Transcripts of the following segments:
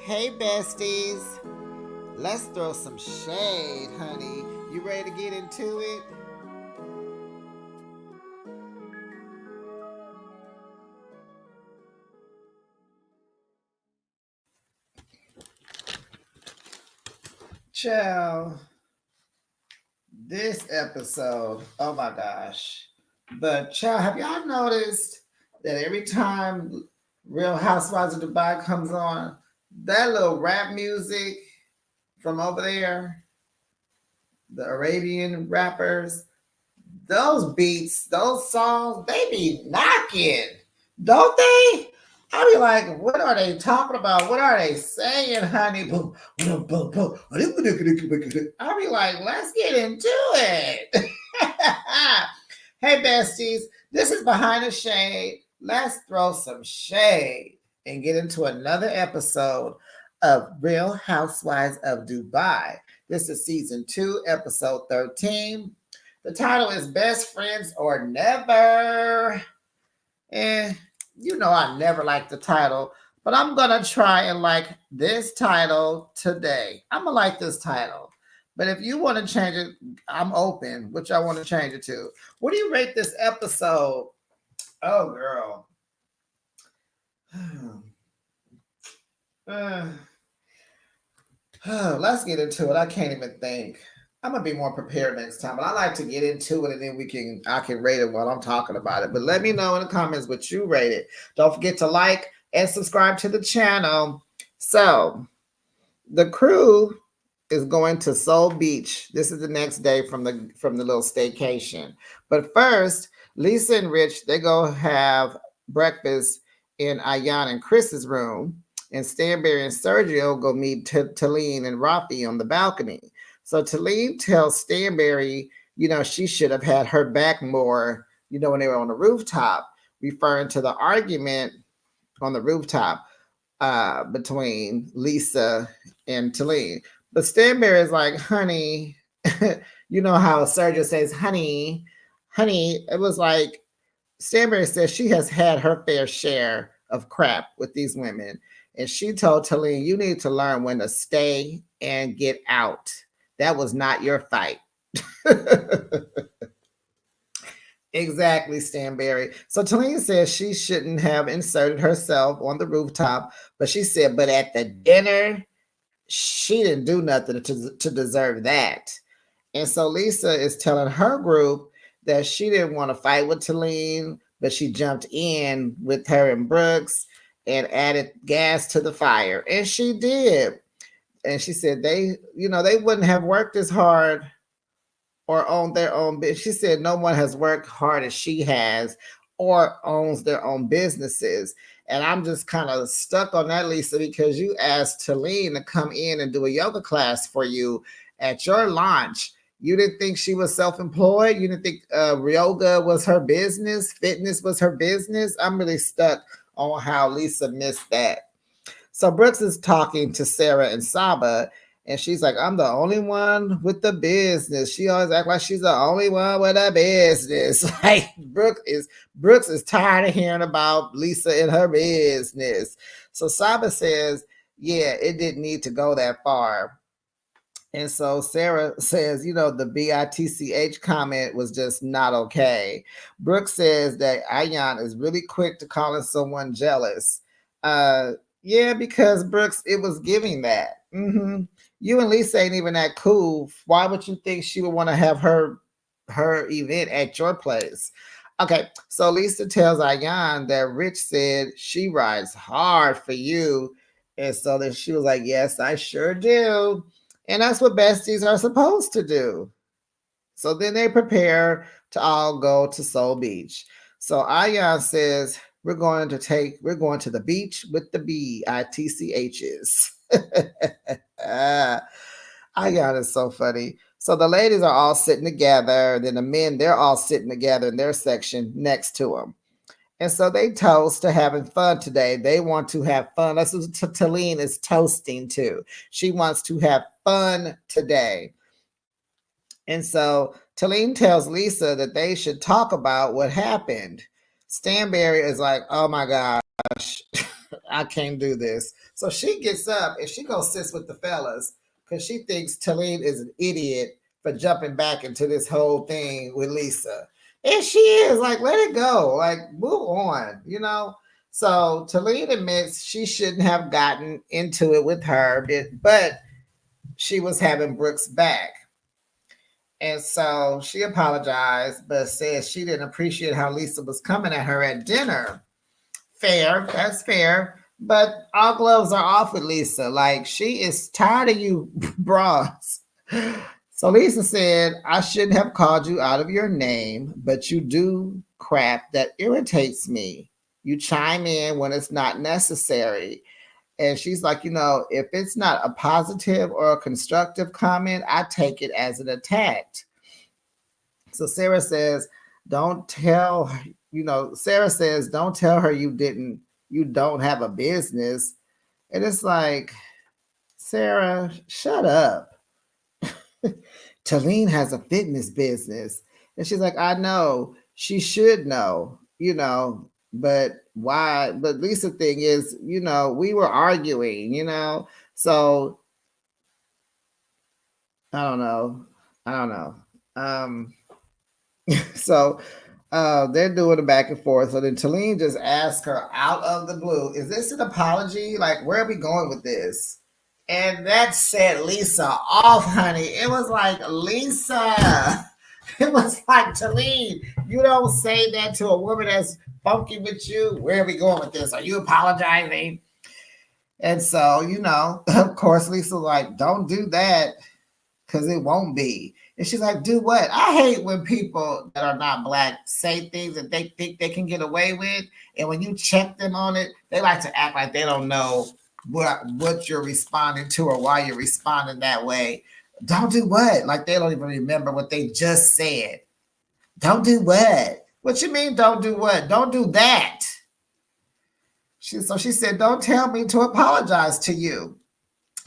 Hey besties, let's throw some shade, honey. You ready to get into it? Ciao. This episode, oh my gosh. But child, have y'all noticed that every time Real Housewives of Dubai comes on, that little rap music from over there, the Arabian rappers, those beats, those songs, they be knocking, don't they? I be like, what are they talking about? What are they saying, honey? Boom, boom, boom, boom. I be like, let's get into it. Hey, besties, this is Behind the Shade. Let's throw some shade and get into another episode of Real Housewives of Dubai. This is season 2, episode 13. The title is Best Friends or Never. And you know I never like the title, but I'm gonna try and like this title today. I'm gonna like this title. But if you want to change it, I'm open, which I want to change it to. What do you rate this episode? Oh girl. Let's get into it. I can't even think. I'm gonna be more prepared next time, but I like to get into it and then I can rate it while I'm talking about it. But let me know in the comments what you rate it. Don't forget to like and subscribe to the channel. So the crew is going to Soul Beach. This is the next day from the little staycation. But first, Lisa and Rich, they go have breakfast in Ayan and Chris's room. And Stanberry and Sergio go meet Talene and Rafi on the balcony. So Talene tells Stanberry, she should have had her back more, when they were on the rooftop, referring to the argument on the rooftop between Lisa and Talene. But Stanberry is like, honey, you know how Sergio says, honey, it was like Stanberry says she has had her fair share of crap with these women. And she told Talene, you need to learn when to stay and get out. That was not your fight. Exactly, Stanberry. So Talene says she shouldn't have inserted herself on the rooftop, but she said, but at the dinner, she didn't do nothing to deserve that. And so Lisa is telling her group that she didn't want to fight with Talene, but she jumped in with her and Brooks and added gas to the fire. And she did. And she said they wouldn't have worked as hard or owned their own business. She said no one has worked hard as she has or owns their own businesses. And I'm just kind of stuck on that, Lisa, because you asked Talene to come in and do a yoga class for you at your launch. You didn't think she was self-employed? You didn't think yoga was her business? Fitness was her business? I'm really stuck on how Lisa missed that. So Brooks is talking to Sarah and Saba, and she's like, I'm the only one with the business. She always act like she's the only one with a business. Like Brooks is tired of hearing about Lisa and her business. So Saba says, yeah, it didn't need to go that far. And so Sarah says, the BITCH comment was just not okay. Brooks says that Ayan is really quick to calling someone jealous. Yeah, because Brooks, it was giving that. You and Lisa ain't even that cool. Why would you think she would want to have her event at your place? Okay, so Lisa tells Ayan that Rich said she rides hard for you. And so then she was like, yes, I sure do. And that's what besties are supposed to do. So then they prepare to all go to Soul Beach. So Ayan says, we're going to the beach with the BITCHs. Ayan is so funny. So the ladies are all sitting together. Then the men, they're all sitting together in their section next to them. And so they toast to having fun today. They want to have fun. That's what Talene is toasting to. She wants to have fun today. And so Talene tells Lisa that they should talk about what happened. Stanberry is like, oh my gosh, I can't do this. So she gets up and she goes sits with the fellas because she thinks Talene is an idiot for jumping back into this whole thing with Lisa. And she is like, let it go, like move on, you know. So Talene admits she shouldn't have gotten into it with her, but she was having Brooks back. And so she apologized, but says she didn't appreciate how Lisa was coming at her at dinner. Fair, that's fair. But all gloves are off with Lisa. Like, she is tired of you bras. So Lisa said, I shouldn't have called you out of your name, but you do crap that irritates me. You chime in when it's not necessary. And she's like, if it's not a positive or a constructive comment, I take it as an attack. So Sarah says, don't tell, Sarah says, don't tell her you don't have a business. And it's like, Sarah, shut up. Talene has a fitness business. And she's like, I know. She should know, but why? But Lisa thing is, we were arguing, So I don't know. So they're doing a back and forth. So then Talene just asked her out of the blue, is this an apology? Like, where are we going with this? And that set Lisa off, honey. It was like, Lisa. It was like, Talene, you don't say that to a woman that's funky with you. Where are we going with this? Are you apologizing? And so, of course, Lisa was like, don't do that because it won't be. And she's like, do what? I hate when people that are not black say things that they think they can get away with. And when you check them on it, they like to act like they don't know what you're responding to or why you're responding that way. Don't do what? Like they don't even remember what they just said. Don't do what? What you mean don't do what? Don't do that. So she said, don't tell me to apologize to you.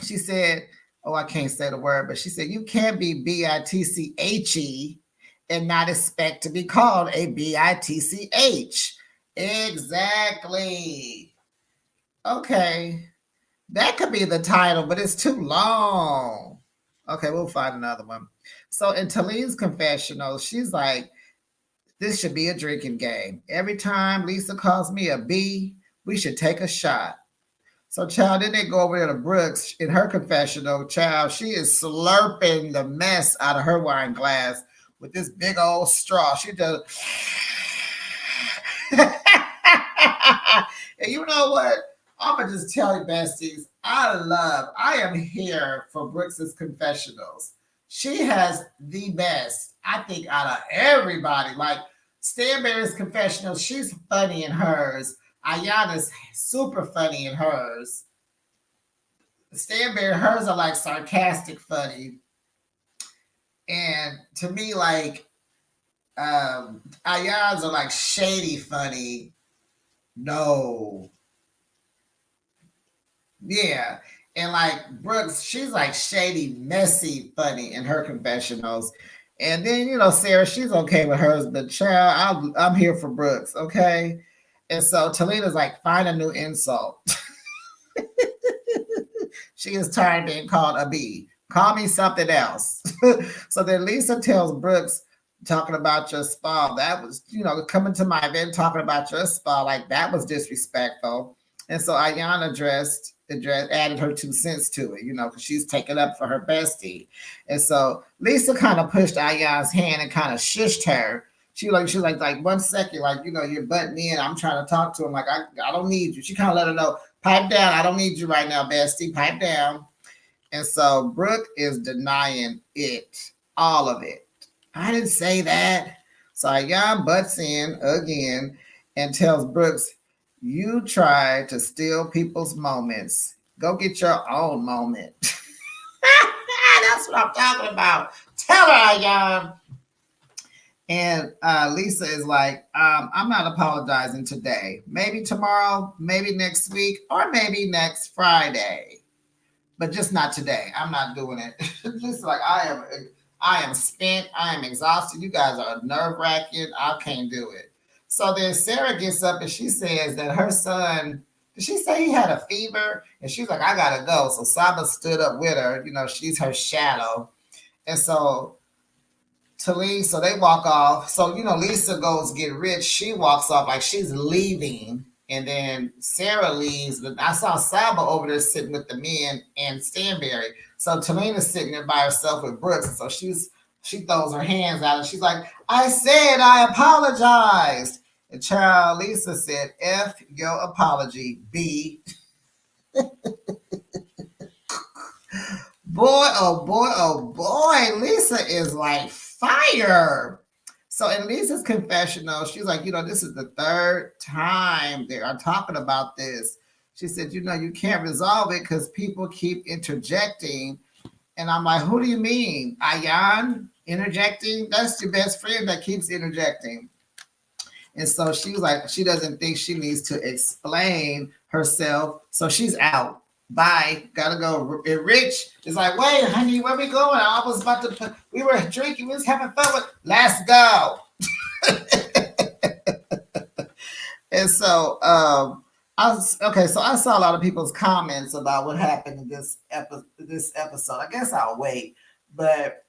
She said, I can't say the word, but she said, you can't be B-I-T-C-H-E and not expect to be called a B-I-T-C-H. Exactly. Okay. That could be the title, but it's too long. Okay, we'll find another one. So in Talene's confessional, she's like, this should be a drinking game. Every time Lisa calls me a B, we should take a shot. So, child, then they go over there to Brooks in her confessional. Child, she is slurping the mess out of her wine glass with this big old straw. She just, and you know what? I'm gonna just tell you, besties, I am here for Brooks's confessionals. She has the best, I think, out of everybody. Like Stanberry's confessional, she's funny in hers. Ayana's super funny in hers. Stanberry, hers are like sarcastic funny. And to me, like Ayana's are like shady funny. No. Yeah. And like Brooks, she's like shady, messy, funny in her confessionals. And then, Sarah, she's okay with hers, but child, I'm here for Brooks, okay? And so Talena's like, find a new insult. She is tired of being called a B. Call me something else. So then Lisa tells Brooks, talking about your spa, that was, coming to my event talking about your spa, like that was disrespectful. And so Ayana added her 2 cents to it, because she's taking up for her bestie. And so Lisa kind of pushed Ayana's hand and kind of shushed her. She was like 1 second, like, you're butting in. I'm trying to talk to him. Like, I don't need you. She kind of let her know, pipe down. I don't need you right now, bestie. Pipe down. And so Brooke is denying it, all of it. I didn't say that. So Ayana butts in again and tells Brooks, you try to steal people's moments. Go get your own moment. That's what I'm talking about. Tell her, Ayana. And Lisa is like, I'm not apologizing today. Maybe tomorrow, maybe next week, or maybe next Friday. But just not today. I'm not doing it. Just like I am spent. I am exhausted. You guys are nerve-wracking. I can't do it. So then Sarah gets up and she says that her son Did she say he had a fever? And she's like, I gotta go. So Saba stood up with her. She's her shadow. And so so they walk off. So, Lisa goes get rich. She walks off like she's leaving. And then Sarah leaves. But I saw Saba over there sitting with the men and Stanberry. So Talena's sitting there by herself with Brooks. And so she throws her hands out and she's like, I said I apologized. And child, Lisa said, F your apology, B. Boy, oh boy, oh boy. Lisa is like fire. So in Lisa's confessional, she's like, this is the third time they are talking about this. She said, you can't resolve it because people keep interjecting. And I'm like, who do you mean? Ayan interjecting? That's your best friend that keeps interjecting. And so she was like, she doesn't think she needs to explain herself. So she's out. Bye. Gotta go. And Rich is like, wait, honey, where we going? I was about to, we were drinking, we was having fun with, let's go. And so, so I saw a lot of people's comments about what happened in this episode. I guess I'll wait. But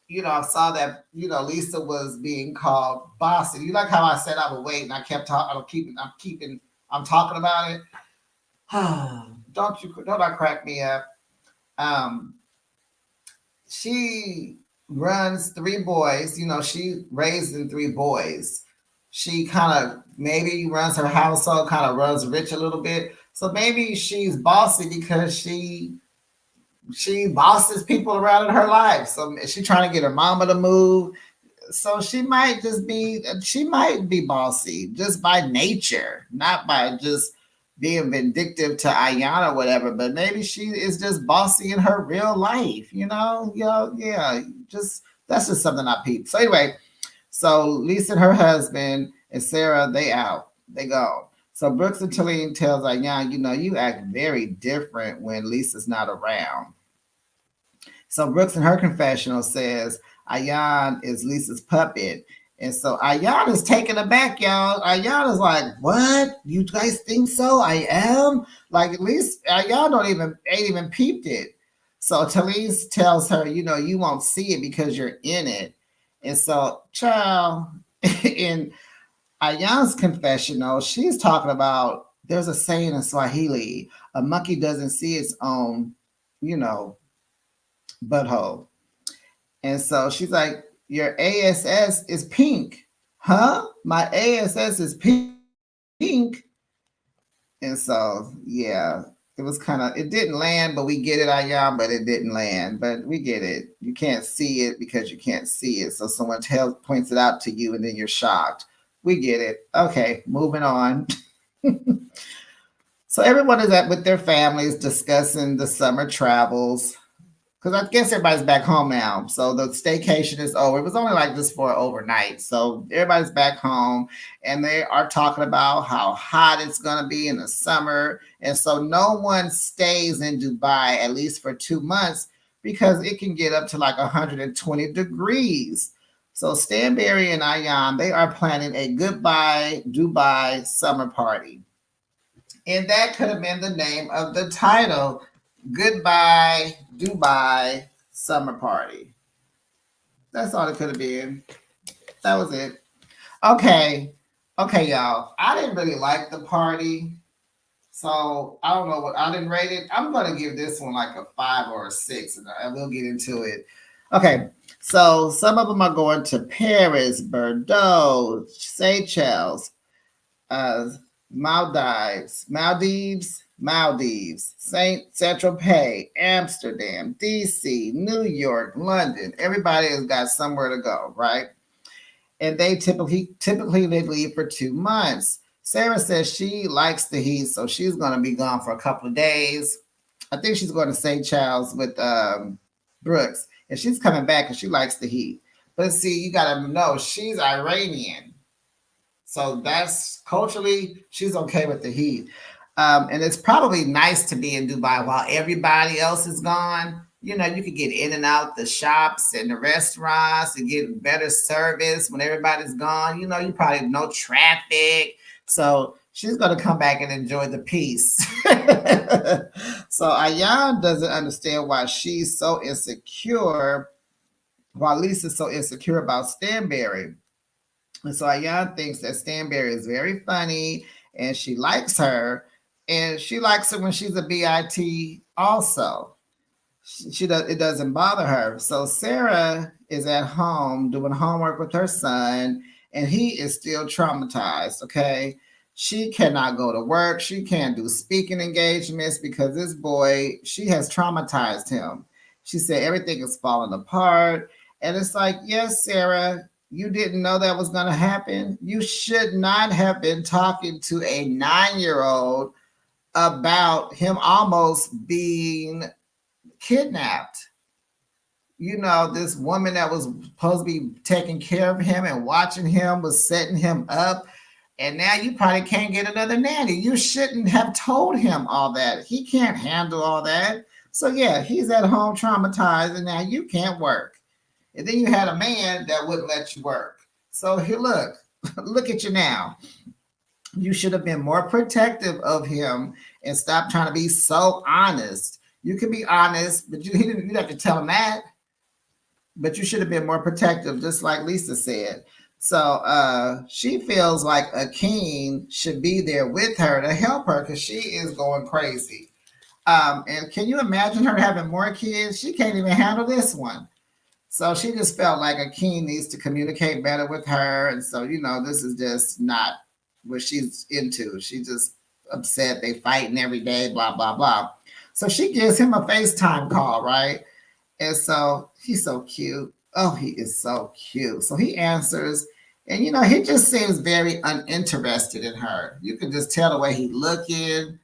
I saw that, Lisa was being called bossy. You like how I said I would wait and I kept talking, I'm talking about it. Don't I crack me up? She runs 3 boys, she raising 3 boys. She kind of maybe runs her household, kind of runs rich a little bit. So maybe she's bossy because she bosses people around in her life. So she's trying to get her mama to move. So she might be bossy just by nature, not by just being vindictive to Ayan or whatever, but maybe she is just bossy in her real life, that's just something I peeped. So anyway, so Lisa and her husband and Sarah, they out, they go. So Brooks and Talene tells Ayan, you act very different when Lisa's not around. So Brooks in her confessional says Ayan is Lisa's puppet. And so Ayan is taken aback, y'all. Ayan is like, what? You guys think so? I am? Like, at least Ayan ain't even peeped it. So Talese tells her, you won't see it because you're in it. And so, child, in Ayan's confessional, she's talking about there's a saying in Swahili, a monkey doesn't see its own, butthole. And so she's like, your ASS is pink. Huh? My ASS is pink. And so, yeah, it didn't land, but we get it, Ayan, but it didn't land. But we get it. You can't see it because you can't see it. So someone points it out to you and then you're shocked. We get it. Okay, moving on. So everyone is with their families discussing the summer travels. Because I guess everybody's back home now. So the staycation is over. It was only like this for overnight. So everybody's back home and they are talking about how hot it's going to be in the summer. And so no one stays in Dubai, at least for 2 months, because it can get up to like 120 degrees. So Stanberry and Ayan, they are planning a goodbye Dubai summer party. And that could have been the name of the title, Goodbye Dubai Summer Party. That's all it could have been. That was it. Okay, y'all. I didn't really like the party. So I don't know what I didn't rate it. I'm going to give this one like a 5 or a 6, and I will get into it. Okay, so some of them are going to Paris, Bordeaux, Seychelles, Maldives, Saint-Tropez, Amsterdam, DC, New York, London. Everybody has got somewhere to go, right? And they typically they leave for 2 months. Sarah says she likes the heat, so she's going to be gone for a couple of days. I think she's going to St. Charles with Brooks, and she's coming back because she likes the heat. But see, you got to know she's Iranian, so that's culturally she's okay with the heat. And it's probably nice to be in Dubai while everybody else is gone. You could get in and out the shops and the restaurants and get better service when everybody's gone. You probably no traffic. So she's going to come back and enjoy the peace. So Ayan doesn't understand why she's so insecure, while Lisa's so insecure about Stanberry. And so Ayan thinks that Stanberry is very funny and she likes her. And she likes her when she's a BIT also. She does, it doesn't bother her. So Sarah is at home doing homework with her son, and he is still traumatized. Okay, she cannot go to work. She can't do speaking engagements because this boy, she has traumatized him. She said everything is falling apart, and it's like, yes, Sarah, you didn't know that was going to happen. You should not have been talking to a 9-year old about him almost being kidnapped. You know, this woman that was supposed to be taking care of him and watching him was setting him up. And now you probably can't get another nanny. You shouldn't have told him all that. He can't handle all that. So, yeah, he's at home traumatized, and now you can't work. And then you had a man that wouldn't let you work. So, here, look, look at you now. You should have been more protective of him and stop trying to be so honest. You can be honest, but he didn't. You have to tell him that. But you should have been more protective, just like Lisa said. So she feels like a king should be there with her to help her because she is going crazy. And can you imagine her having more kids? She can't even handle this one. So she just felt like a king needs to communicate better with her. And so, you know, this is just not what she's into. She's just upset. They fighting every day, blah, blah, blah. So she gives him a FaceTime call, right? And so he's so cute. Oh, he is so cute. So he answers, and you know, he just seems very uninterested in her. You can just tell the way he looking,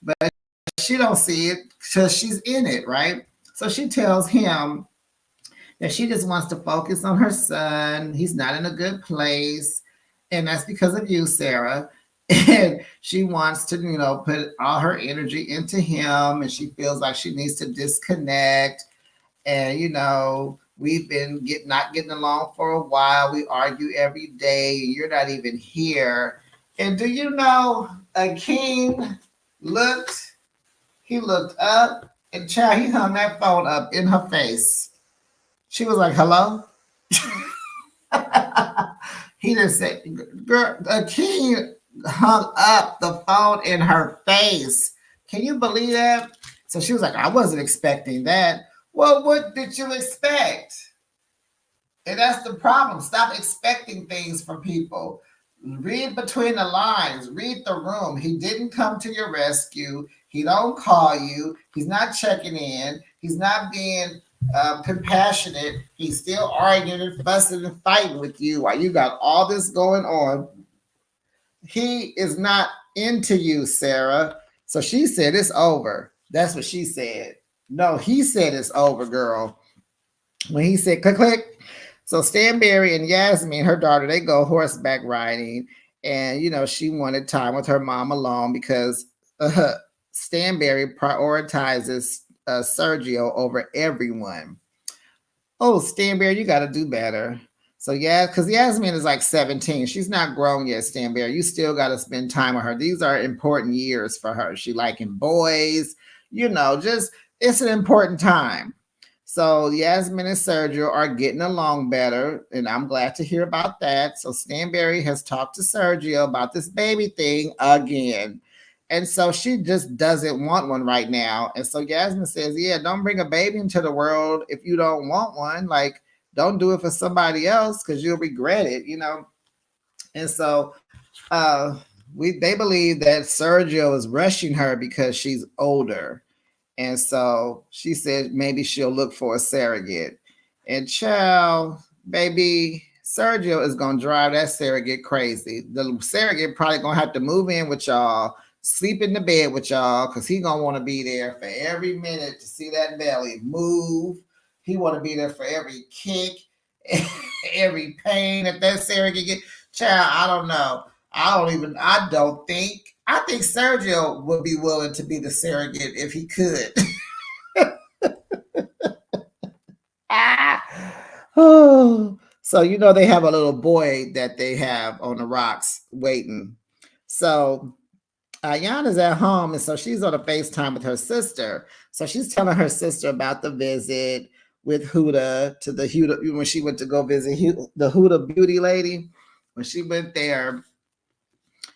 but she don't see it because she's in it, right? So she tells him that she just wants to focus on her son. He's not in a good place. And that's because of you, Sarah. And she wants to, you know, put all her energy into him. And she feels like she needs to disconnect. And, you know, we've been not getting along for a while. We argue every day. And you're not even here. And do you know, a king looked, he looked up and child, he hung that phone up in her face. She was like, hello? He just said, girl, the king hung up the phone in her face. Can you believe that? So she was like, I wasn't expecting that. Well, what did you expect? And that's the problem. Stop expecting things from people. Read between the lines. Read the room. He didn't come to your rescue. He don't call you. He's not checking in. He's not being compassionate. He's still arguing and fussing and fighting with you while you got all this going on. He is not into you, Sarah. So she said it's over. That's what she said. No, he said it's over, girl. When he said click click. So Stanberry and Yasmin, her daughter, they go horseback riding, and you know she wanted time with her mom alone because Stanberry prioritizes Sergio over everyone. Oh, Stanberry, you got to do better. So yeah, because Yasmin is like 17. She's not grown yet, Stanberry. You still got to spend time with her. These are important years for her. She liking boys, you know, just it's an important time. So Yasmin and Sergio are getting along better, and I'm glad to hear about that. So Stanberry has talked to Sergio about this baby thing again. And so she just doesn't want one right now. And so Yasmin says, yeah, don't bring a baby into the world if you don't want one. Like, don't do it for somebody else because you'll regret it, you know. And so they believe that Sergio is rushing her because she's older. And so she said maybe she'll look for a surrogate. And child, baby, Sergio is gonna drive that surrogate crazy. The surrogate probably gonna have to move in with y'all, sleep in the bed with y'all, because he gonna want to be there for every minute to see that belly move. He want to be there for every kick, every pain that surrogate get. Child, I don't know. I think Sergio would be willing to be the surrogate if he could. Oh, so you know they have a little boy that they have on the rocks waiting. So Ayana's at home, and so she's on a FaceTime with her sister. So she's telling her sister about the visit with Huda to the Huda when she went to go visit the Huda beauty lady. When she went there,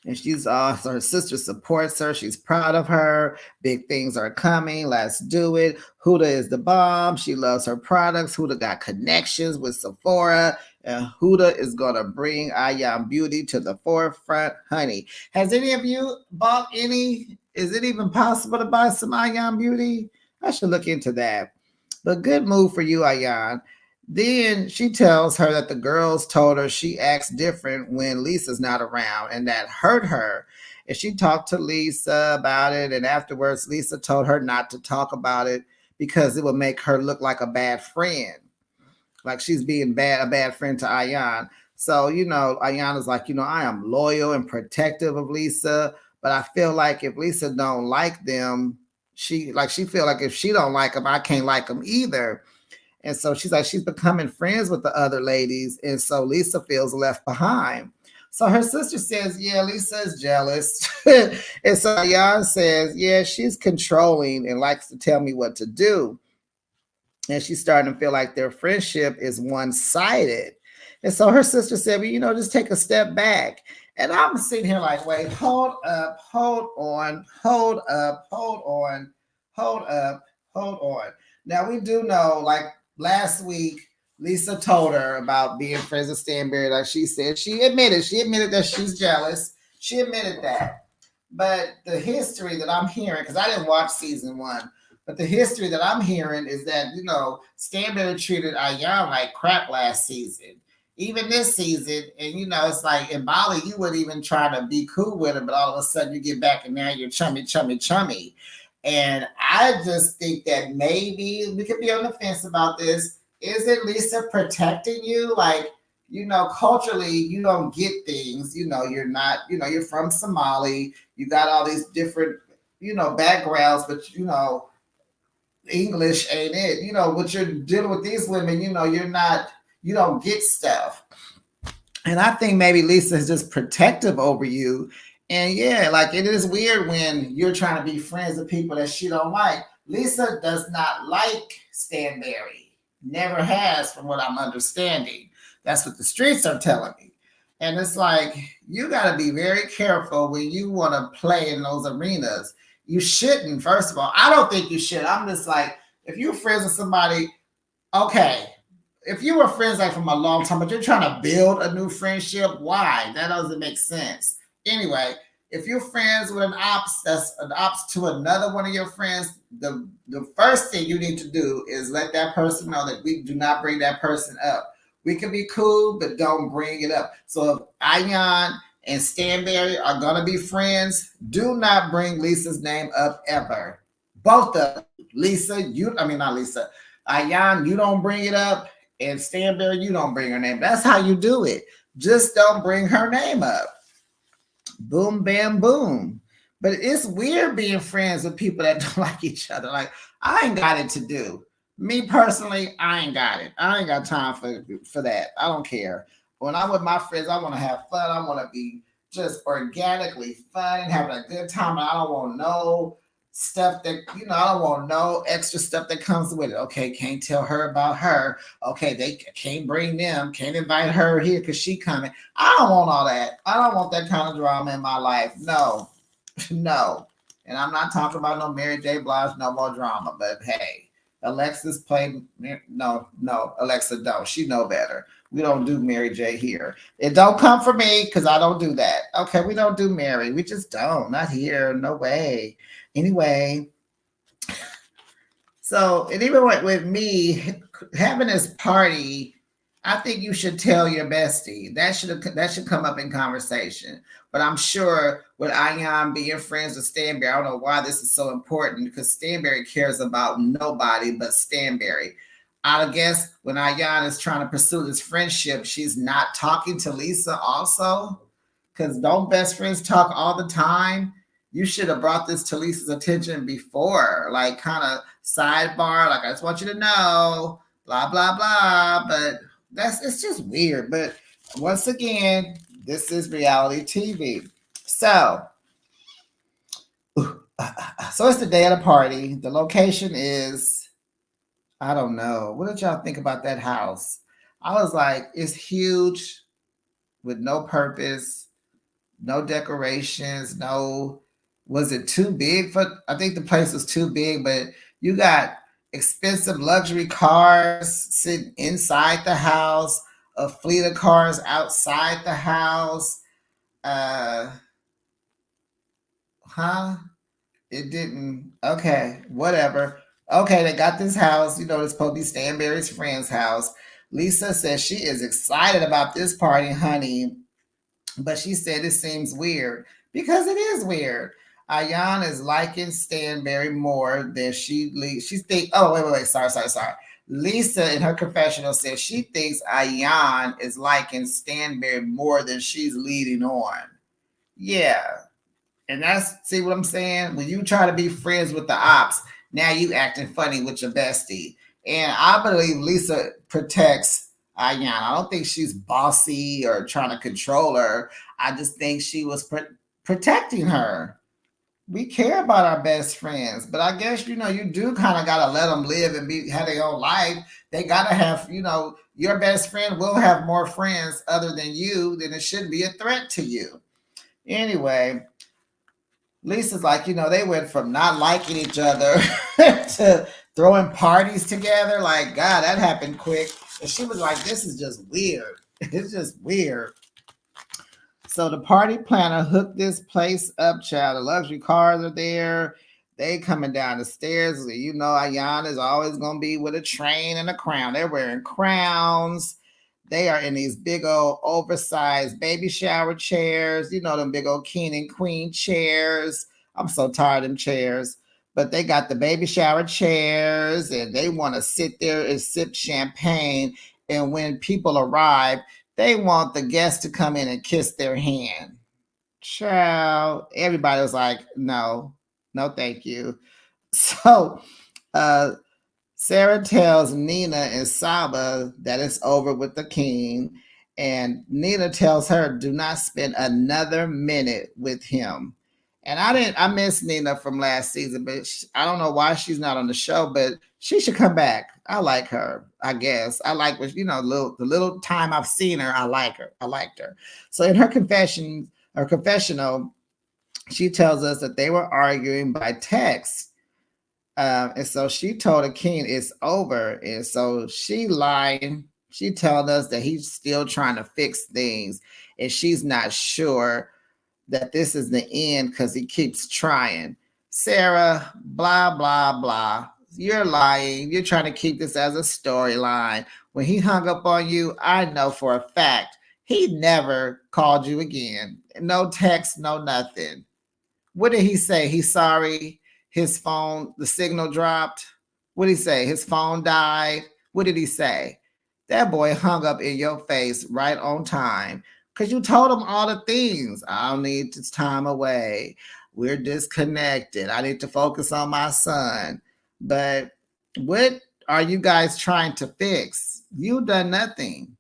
and she's so her sister supports her. She's proud of her. Big things are coming. Let's do it. Huda is the bomb. She loves her products. Huda got connections with Sephora, and Huda is gonna bring Ayan Beauty to the forefront, honey. Has any of you bought any? Is it even possible to buy some Ayan Beauty? I should look into that. But good move for you, Ayan. Then she tells her that the girls told her she acts different when Lisa's not around, and that hurt her. And she talked to Lisa about it, and afterwards, Lisa told her not to talk about it because it would make her look like a bad friend, like she's being a bad friend to Ayan. So, Ayan is like, I am loyal and protective of Lisa, but I feel like if Lisa don't like them, she feel like if she don't like them, I can't like them either. And so she's like, she's becoming friends with the other ladies. And so Lisa feels left behind. So her sister says, yeah, Lisa is jealous. And so Ayan says, yeah, she's controlling and likes to tell me what to do. And she's starting to feel like their friendship is one-sided. And so her sister said, well, just take a step back. And I'm sitting here like, wait, hold up, hold on, hold up, hold on, hold up, hold on. Now we do know, like last week, Lisa told her about being friends with Stanberry. Like she said, she admitted that she's jealous. She admitted that. But the history that I'm hearing, because I didn't watch season 1, but the history that I'm hearing is that, Stanberry treated Ayan like crap last season. Even this season, and it's like in Bali, you wouldn't even try to be cool with her, but all of a sudden you get back and now you're chummy, chummy, chummy. And I just think that maybe we could be on the fence about this. Is it Lisa protecting you? Like, culturally, you don't get things. You're not, you're from Somali. You got all these different, backgrounds, but, English ain't it. What you're dealing with these women, you're not, you don't get stuff. And I think maybe Lisa is just protective over you. And yeah, like it is weird when you're trying to be friends with people that she don't like. Lisa does not like Stanberry. Never has, from what I'm understanding. That's what the streets are telling me. And it's like, you got to be very careful when you want to play in those arenas. You shouldn't, first of all. I don't think you should. I'm just like, if you're friends with somebody, okay, if you were friends like from a long time, but you're trying to build a new friendship, why? That doesn't make sense. Anyway, if you're friends with an ops that's an ops to another one of your friends, the first thing you need to do is let that person know that we do not bring that person up. We can be cool, but don't bring it up. So if Ayan and Stanberry are gonna be friends, do not bring Lisa's name up ever. Both of you. Lisa, not Lisa. Ayan, you don't bring it up. And Stanberry, you don't bring her name. That's how you do it. Just don't bring her name up. Boom, bam, boom. But it's weird being friends with people that don't like each other. Like, I ain't got it to do. Me personally, I ain't got it. I ain't got time for that. I don't care. When I'm with my friends, I want to have fun. I want to be just organically fun and having a good time. And I don't want no stuff that, I don't want no extra stuff that comes with it. Okay, can't tell her about her. Okay, they can't bring them, can't invite her here because she coming. I don't want all that. I don't want that kind of drama in my life. No, no. And I'm not talking about no Mary J. Blige, no more drama. But hey, Alexis played, no, Alexa don't. She know better. We don't do Mary J here. It don't come for me because I don't do that. Okay, we don't do Mary. We just don't. Not here. No way. Anyway, so and even with me having this party, I think you should tell your bestie. That should come up in conversation. But I'm sure with Ayan being friends with Stanberry, I don't know why this is so important because Stanberry cares about nobody but Stanberry. I guess when Ayan is trying to pursue this friendship, she's not talking to Lisa also. Because don't best friends talk all the time? You should have brought this to Lisa's attention before, like kind of sidebar, like I just want you to know, blah, blah, blah. But it's just weird. But once again, this is reality TV. So, so it's the day of the party. The location is, I don't know. What did y'all think about that house? I was like, it's huge with no purpose, no decorations, no, was it too big for, I think the place was too big, but you got expensive luxury cars sitting inside the house, a fleet of cars outside the house. Uh, huh? It didn't. Okay, whatever. Okay, they got this house. You know, it's supposed to be Stanberry's friend's house. Lisa says she is excited about this party, honey, but she said it seems weird because it is weird. Ayan is liking Stanberry more than she think. Oh, wait. Sorry. Lisa in her confessional says she thinks Ayan is liking Stanberry more than she's leading on. Yeah, and that's, see what I'm saying? When you try to be friends with the ops, now you acting funny with your bestie. And I believe Lisa protects Ayan. I don't think she's bossy or trying to control her. I just think she was protecting her. We care about our best friends, but I guess you do kind of gotta let them live and be have their own life. They gotta have, your best friend will have more friends other than you. Then it shouldn't be a threat to you. Anyway, Lisa's like, they went from not liking each other to throwing parties together. Like, God, that happened quick. And she was like, this is just weird. It's just weird. So the party planner hooked this place up, child. The luxury cars are there. They coming down the stairs. Ayan is always going to be with a train and a crown. They're wearing crowns. They are in these big old oversized baby shower chairs. Them big old king and queen chairs. I'm so tired of them chairs. But they got the baby shower chairs and they want to sit there and sip champagne. And when people arrive, they want the guests to come in and kiss their hand. Child, everybody was like, no, thank you. So uh Sarah tells Nina and Saba that it's over with the king, and Nina tells her, "Do not spend another minute with him." And I miss Nina from last season, but I don't know why she's not on the show. But she should come back. I like her. I guess I like what the little time I've seen her. I like her. I liked her. So in her confessional, she tells us that they were arguing by text, and so she told the king it's over. And so she lying. She telling us that he's still trying to fix things. And she's not sure that this is the end because he keeps trying. Sarah, blah, blah, blah. You're lying. You're trying to keep this as a storyline. When he hung up on you, I know for a fact he never called you again. No text, no nothing. What did he say? He's sorry. His phone, the signal dropped. What did he say? His phone died. What did he say? That boy hung up in your face right on time because you told him all the things. I'll need this time away. We're disconnected. I need to focus on my son. But what are you guys trying to fix? You've done nothing.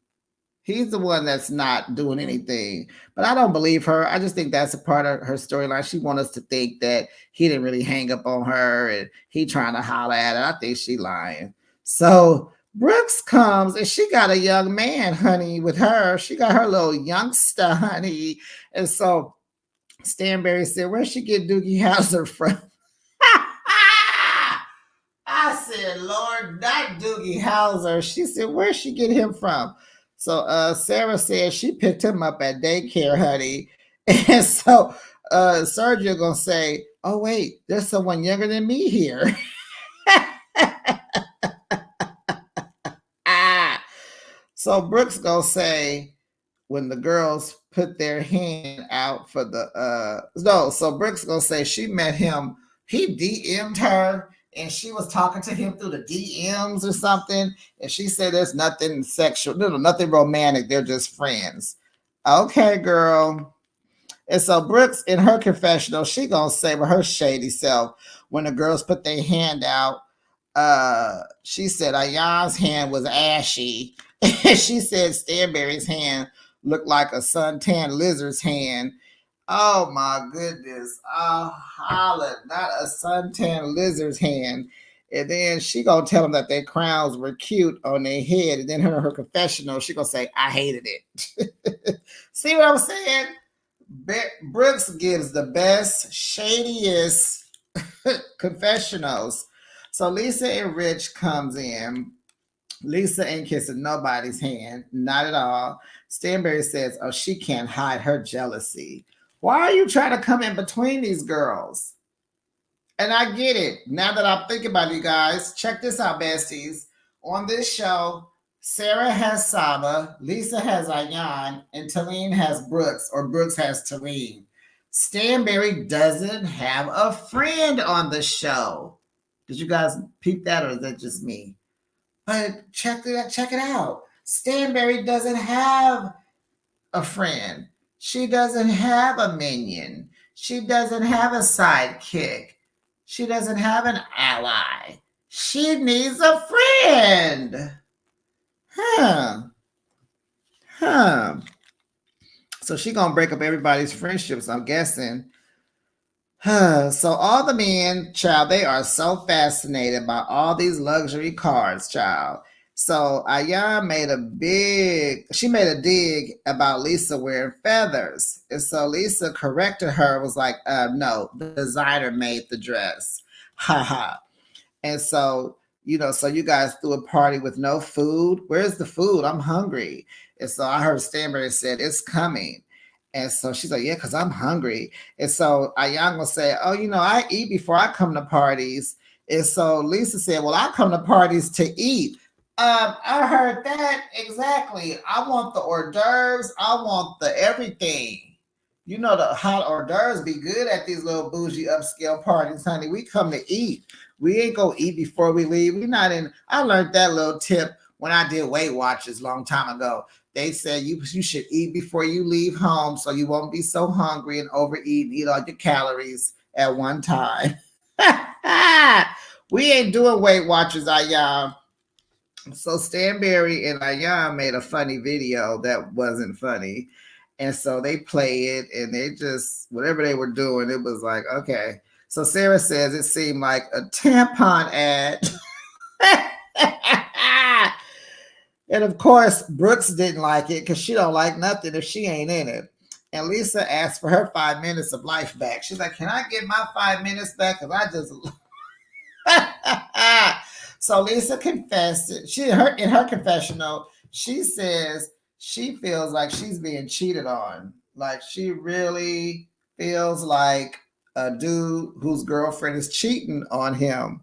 He's the one that's not doing anything. But I don't believe her. I just think that's a part of her storyline. She wants us to think that he didn't really hang up on her and he trying to holler at her. I think she lying. So Brooks comes and she got a young man, honey, with her. She got her little youngster, honey. And so Stanberry said, where'd she get Doogie Howser from? I said, Lord, not Doogie Howser. She said, where'd she get him from? So Sarah said she picked him up at daycare, honey. And so Sergio gonna say, oh wait, there's someone younger than me here. So Brooks gonna say, when the girls put their hand out for so Brooks gonna say she met him, he DM'd her and she was talking to him through the DMs or something. And she said there's nothing sexual, nothing romantic. They're just friends. Okay, girl. And so Brooks, in her confessional, she gonna say with her shady self, when the girls put their hand out, she said Ayan's hand was ashy. And she said Stanberry's hand looked like a suntan lizard's hand. Oh my goodness. Oh, holla, not a suntan lizard's hand. And then she gonna tell them that their crowns were cute on their head. And then her confessional, she gonna say, I hated it. See what I'm saying? Brooks gives the best, shadiest confessionals. So Lisa and Rich comes in. Lisa ain't kissing nobody's hand, not at all. Stanberry says, oh, she can't hide her jealousy. Why are you trying to come in between these girls? And I get it. Now that I'm thinking about it, you guys, check this out, besties. On this show, Sarah has Saba, Lisa has Ayan, and Talene has Brooks, or Brooks has Talene. Stanberry doesn't have a friend on the show. Did you guys peep that, or is that just me? But check it out. Stanberry doesn't have a friend. She doesn't have a minion. She doesn't have a sidekick. She doesn't have an ally. She needs a friend. Huh. Huh. So she gonna break up everybody's friendships, I'm guessing. So all the men, child, they are so fascinated by all these luxury cars, child. So Ayan made a dig about Lisa wearing feathers. And so Lisa corrected her, was like, no, the designer made the dress. Ha ha. And so, so you guys threw a party with no food. Where's the food? I'm hungry. And so I heard Stanberry said, it's coming. And so she's like, yeah, because I'm hungry. And so Ayan will say, oh, I eat before I come to parties. And so Lisa said, well, I come to parties to eat. I heard that exactly. I want the hors d'oeuvres. I want the everything. The hot hors d'oeuvres be good at these little bougie upscale parties, honey. We come to eat. We ain't gonna eat before we leave. We not in. I learned that little tip when I did Weight Watchers a long time ago. They said you should eat before you leave home so you won't be so hungry and overeat and eat all your calories at one time. We ain't doing Weight Watchers, y'all. So Stanberry and Ayan made a funny video that wasn't funny. And so they play it and they just, whatever they were doing, it was like, okay. So Sarah says it seemed like a tampon ad. And of course, Brooks didn't like it because she don't like nothing if she ain't in it. And Lisa asked for her 5 minutes of life back. She's like, can I get my 5 minutes back? Because I just... So Lisa confessed it. In her confessional, she says she feels like she's being cheated on. Like she really feels like a dude whose girlfriend is cheating on him.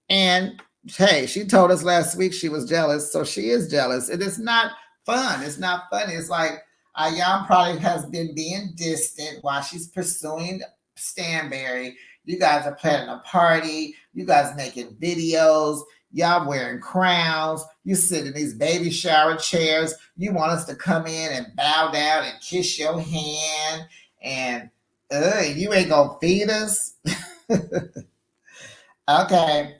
And hey, she told us last week she was jealous, so she is jealous. And it's not fun. It's not funny. It's like Ayan probably has been being distant while she's pursuing Stanberry. You guys are planning a party. You guys making videos. Y'all wearing crowns. You sit in these baby shower chairs. You want us to come in and bow down and kiss your hand. And you ain't going to feed us? Okay.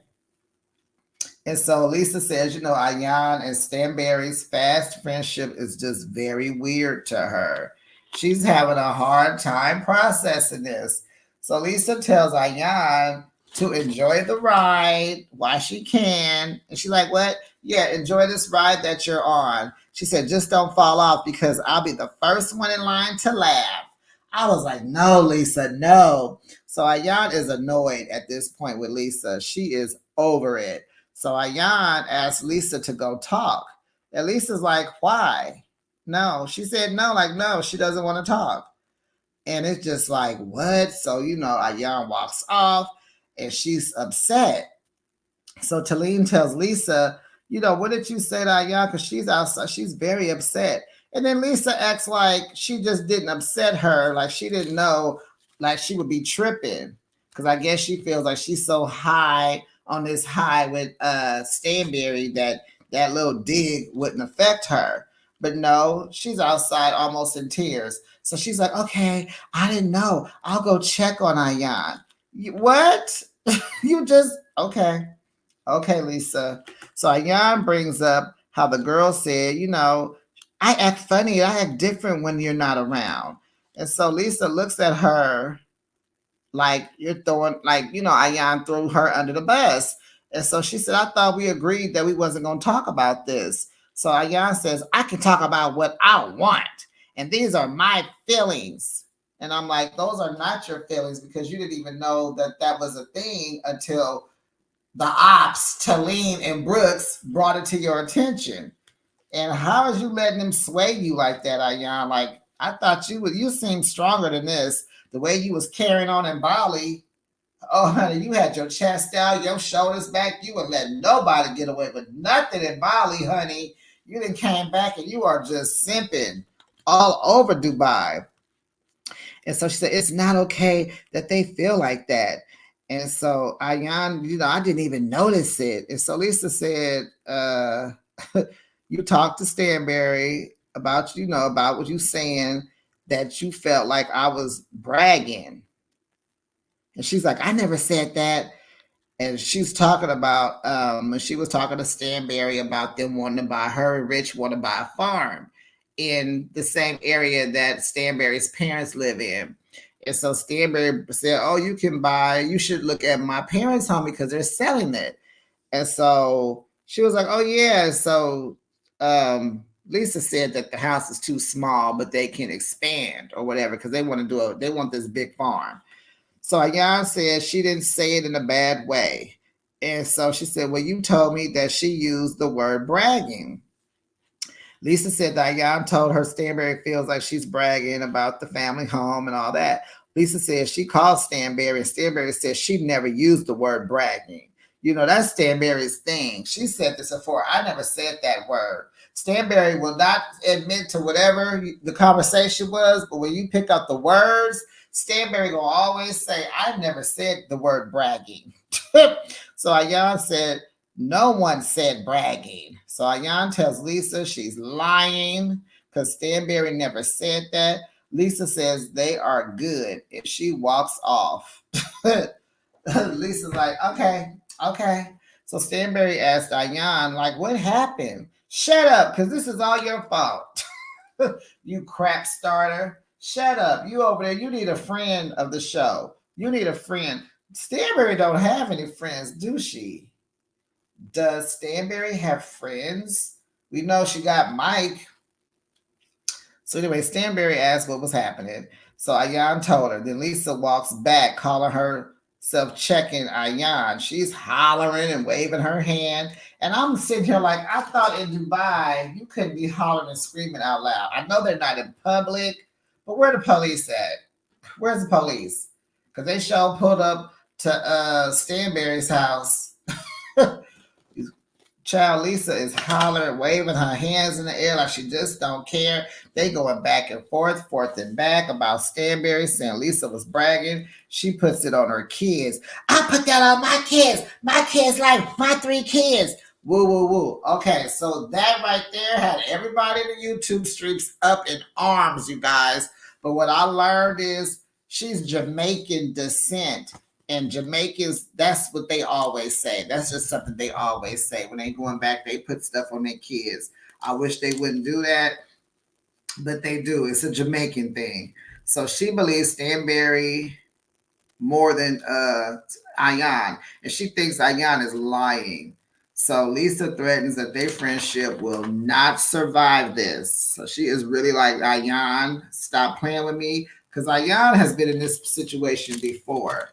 And so Lisa says, Ayan and Stanberry's fast friendship is just very weird to her. She's having a hard time processing this. So Lisa tells Ayan to enjoy the ride while she can. And she's like, what? Yeah, enjoy this ride that you're on. She said, just don't fall off because I'll be the first one in line to laugh. I was like, no, Lisa, no. So Ayan is annoyed at this point with Lisa. She is over it. So Ayan asked Lisa to go talk. And Lisa's like, why? No. She said no, no, she doesn't want to talk. And it's just like, what? So, Ayan walks off and she's upset. So Talene tells Lisa, what did you say to Ayan? Because she's outside. She's very upset. And then Lisa acts like she just didn't upset her. Like she didn't know, like she would be tripping. Because I guess she feels like she's so high on this high with Stanberry that little dig wouldn't affect her. But no, she's outside almost in tears. So she's like, okay, I didn't know. I'll go check on Ayan. What? You just, okay. Okay, Lisa. So Ayan brings up how the girl said, I act funny. I act different when you're not around. And so Lisa looks at her like you're throwing, like, Ayan threw her under the bus. And so she said, I thought we agreed that we wasn't going to talk about this. So Ayan says, I can talk about what I want. And these are my feelings. And I'm like, those are not your feelings because you didn't even know that that was a thing until the ops, Talene and Brooks, brought it to your attention. And how is you letting them sway you like that, Ayan? Like, I thought you seemed stronger than this. The way you was carrying on in Bali, oh honey, you had your chest out, your shoulders back. You would let nobody get away with nothing in Bali, honey. You then came back and you are just simping all over Dubai. And so she said, it's not okay that they feel like that. And so Ayan, I didn't even notice it. And so Lisa said, you talked to Stanberry about, about what you saying that you felt like I was bragging. And she's like, I never said that. And she's talking about, she was talking to Stanberry about them wanting to buy, her and Rich want to buy a farm in the same area that Stanberry's parents live in. And so Stanberry said, oh, you should look at my parents' home because they're selling it. And so she was like, oh, yeah. So Lisa said that the house is too small, but they can expand or whatever because they want to they want this big farm. So Ayan said she didn't say it in a bad way. And so she said, well, you told me that she used the word bragging. Lisa said that Ayan told her Stanberry feels like she's bragging about the family home and all that. Lisa said she called Stanberry, and Stanberry said she never used the word bragging. That's Stanberry's thing. She said this before. I never said that word. Stanberry will not admit to whatever the conversation was, but when you pick up the words, Stanberry will always say, I never said the word bragging. So Ayan said, no one said bragging. So Ayan tells Lisa she's lying because Stanberry never said that. Lisa says they are good if she walks off. Lisa's like, okay. So Stanberry asked Ayan, like, what happened? Shut up, because this is all your fault. You crap starter. Shut up. You over there, you need a friend of the show. You need a friend. Stanberry don't have any friends, do she? Does Stanberry have friends? We know she got Mike. So anyway, Stanberry asked what was happening. So Ayan told her. Then Lisa walks back, calling herself checking Ayan. She's hollering and waving her hand. And I'm sitting here like, I thought in Dubai, you couldn't be hollering and screaming out loud. I know they're not in public, but where the police at? Where's the police? Because they sure pulled up to Stanberry's house. Child Lisa is hollering, waving her hands in the air like she just don't care. They going back and forth and back about Stanberry saying Lisa was bragging. She puts it on her kids. I put that on my kids. My kids like my 3 kids. Woo, woo, woo. Okay, so that right there had everybody in the YouTube streams up in arms, you guys. But what I learned is she's Jamaican descent. And Jamaicans, that's what they always say. That's just something they always say. When they going back, they put stuff on their kids. I wish they wouldn't do that, but they do. It's a Jamaican thing. So she believes Stanberry more than Ayan. And she thinks Ayan is lying. So Lisa threatens that their friendship will not survive this. So she is really like, Ayan, stop playing with me. Because Ayan has been in this situation before.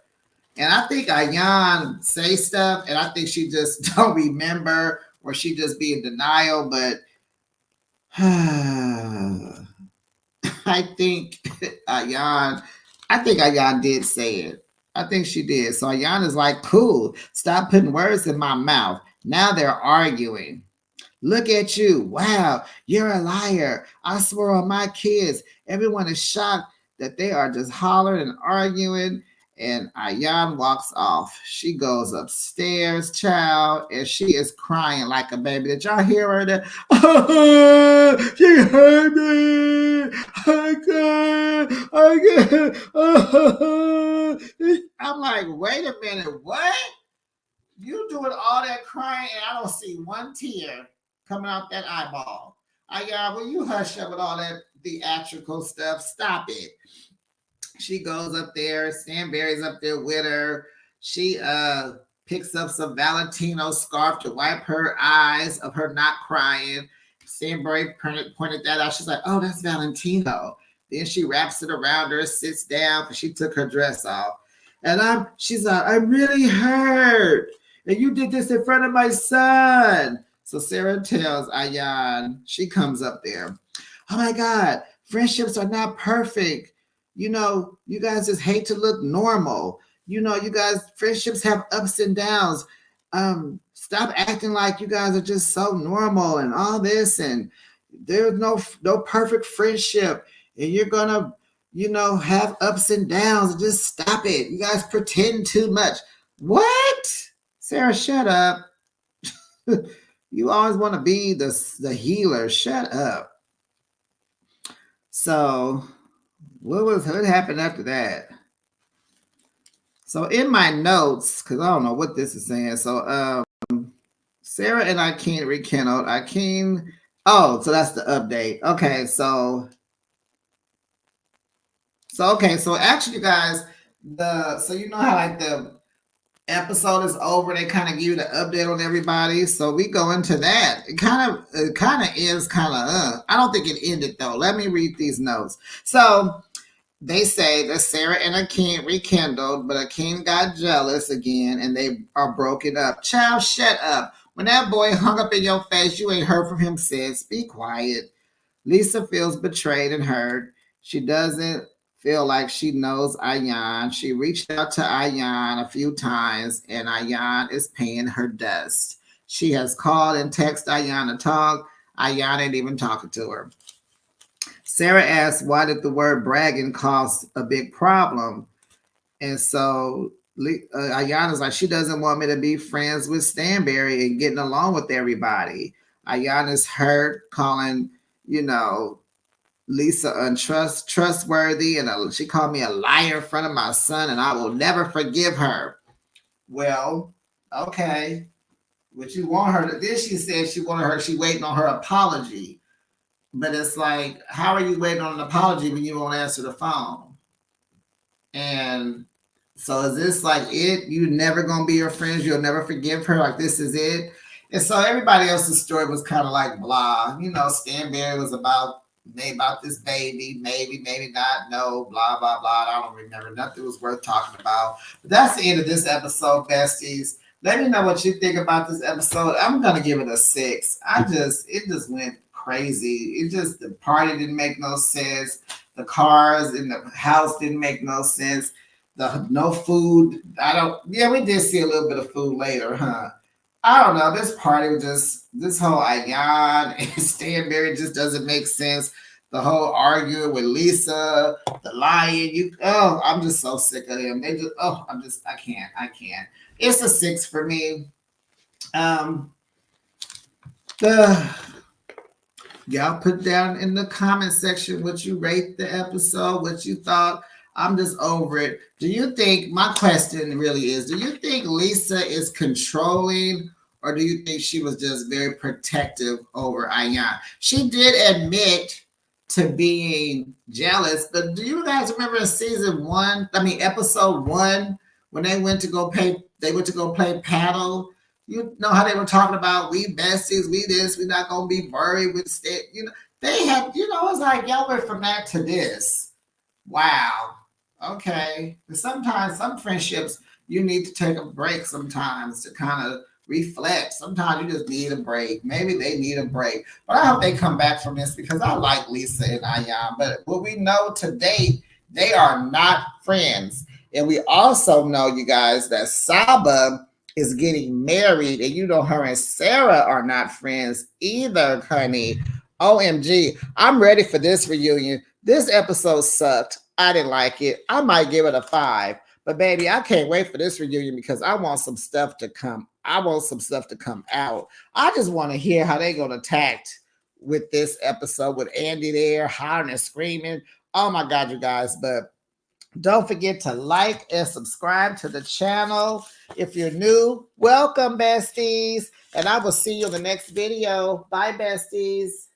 And I think Ayan say stuff, and I think she just don't remember, or she just be in denial. But I think Ayan did say it. I think she did. So Ayan is like, cool, stop putting words in my mouth. Now they're arguing. Look at you. Wow, you're a liar. I swear on my kids. Everyone is shocked that they are just hollering and arguing. And Ayan walks off. She goes upstairs, child, and she is crying like a baby. Did y'all hear her? She hurt me. I'm like, wait a minute, what? You doing all that crying, and I don't see one tear coming out that eyeball. Ayan, will you hush up with all that theatrical stuff? Stop it. She goes up there, Stanberry's up there with her. She picks up some Valentino scarf to wipe her eyes of her not crying. Stanberry pointed that out. She's like, oh, that's Valentino. Then she wraps it around her, sits down because she took her dress off. And she's like, I'm really hurt. And you did this in front of my son. So Sarah tells Ayan, she comes up there. Oh my God, friendships are not perfect. You guys just hate to look normal. You guys, friendships have ups and downs. Stop acting like you guys are just so normal and all this, and there's no perfect friendship, and you're gonna, have ups and downs. Just stop it. You guys pretend too much. What? Sarah, shut up. You always want to be the healer. Shut up. So what happened after that? So in my notes, because I don't know what this is saying. So Sarah and Akeem rekindled. So that's the update. Okay, so actually, you guys, so you know how like the episode is over, they kind of give you the update on everybody. So we go into that. It kind of ends I don't think it ended though. Let me read these notes. So they say that Sarah and Akeem rekindled, but Akeem got jealous again and they are broken up. Child, shut up. When that boy hung up in your face, you ain't heard from him since. Be quiet. Lisa feels betrayed and hurt. She doesn't feel like she knows Ayan. She reached out to Ayan a few times, and Ayan is paying her dust. She has called and texted Ayan to talk. Ayan ain't even talking to her. Sarah asks, why did the word bragging cause a big problem? And so Ayana's like, she doesn't want me to be friends with Stanberry and getting along with everybody. Ayana's hurt, calling, Lisa untrustworthy, and she called me a liar in front of my son, and I will never forgive her. Well, okay. What you want her to? Then she said she waiting on her apology. But it's like, how are you waiting on an apology when you won't answer the phone? And so is this like it? You never gonna be her friends? You'll never forgive her? Like this is it? And so everybody else's story was kind of like blah. Stanberry was about this baby, maybe not, no, blah blah blah. I don't remember. Nothing was worth talking about. But that's the end of this episode, besties. Let me know what you think about this episode. I'm gonna give it a 6. It just went crazy. The party didn't make no sense. The cars in the house didn't make no sense. No food. We did see a little bit of food later, huh? I don't know. This party was this whole Ayan and Stanberry just doesn't make sense. The whole arguing with Lisa, the lion. I'm just so sick of them. I can't. It's a 6 for me. Y'all put down in the comment section what you rate the episode, what you thought. I'm just over it. My question really is, do you think Lisa is controlling, or do you think she was just very protective over Ayan? She did admit to being jealous, but do you guys remember in episode 1, when they went to go play paddle? You know how they were talking about we besties, we this, we not gonna be buried with stick. They had, it's like y'all went from that to this. Wow. Okay. But sometimes some friendships you need to take a break sometimes to kind of reflect. Sometimes you just need a break. Maybe they need a break. But I hope they come back from this because I like Lisa and Ayan. But what we know to date, they are not friends. And we also know, you guys, that Saba is getting married, and her and Sarah are not friends either, honey. OMG. I'm ready for this reunion. This episode sucked. I didn't like it. I might give it a 5. But baby, I can't wait for this reunion because I want some stuff to come. I want some stuff to come out. I just want to hear how they're going to tact with this episode with Andy there, hollering and screaming. Oh my God, you guys. But don't forget to like and subscribe to the channel. If you're new, welcome, besties. And I will see you in the next video. Bye, besties.